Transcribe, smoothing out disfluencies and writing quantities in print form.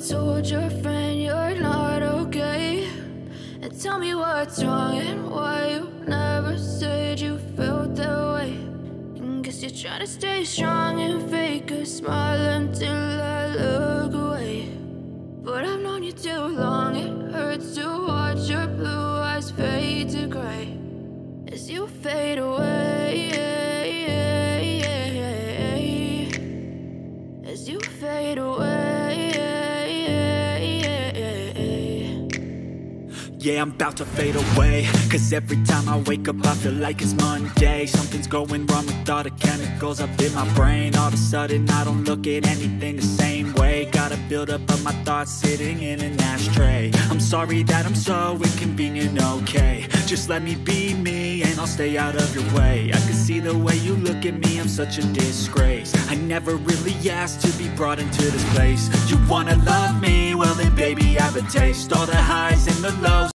told your friend you're not okay? And tell me what's wrong and why you never said you felt that way. And guess you're trying to stay strong and fake a smile until I look away. But I've known you too long, it hurts to watch your blue eyes fade to gray as you fade away, as you fade away. Yeah, I'm about to fade away, cause every time I wake up I feel like it's Monday. Something's going wrong with all the chemicals up in my brain. All of a sudden I don't look at anything the same way. Gotta build up of my thoughts sitting in an ashtray. I'm sorry that I'm so inconvenient, okay? Just let me be me and I'll stay out of your way. I can see the way you look at me, I'm such a disgrace. I never really asked to be brought into this place. You wanna love me? Well then baby, have a taste. All the highs and the lows,